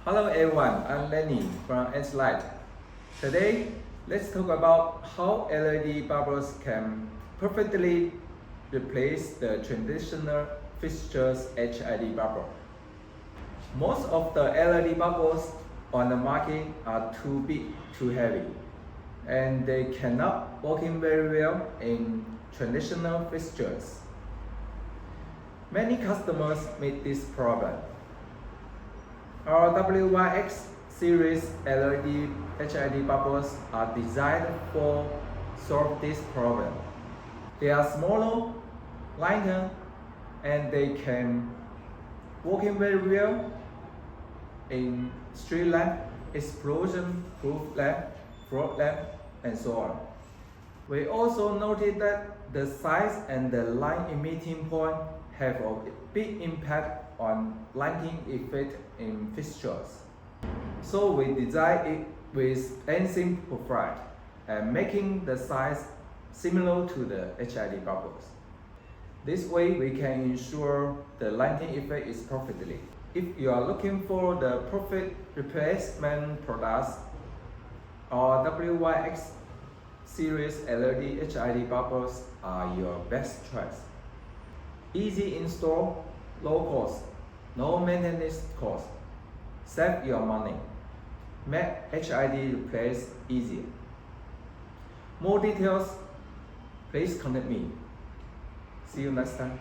Hello everyone, I'm Lenny from ANTSLIT. Today, let's talk about how LED bubbles can perfectly replace the traditional fixtures HID bubble. Most of the LED bubbles on the market are too big, too heavy, and they cannot work very well in traditional fixtures. Many customers meet this problem. Our WYX series LED HID bubbles are designed for solve this problem. They are smaller, lighter, and they can work very well in street lamp, explosion-proof lamp, flood lamp, and so on. We also noted that the size and the light emitting point have a big impact on lighting effect in fixtures. So we designed it with ANSI profile and making the size similar to the HID bubbles. This way we can ensure the lighting effect is perfectly. If you are looking for the perfect replacement products, our WYX series LED HID bubbles are your best choice. Easy install, low cost, no maintenance cost. Save your money. Make HID replace easier. More details, please contact me. See you next time.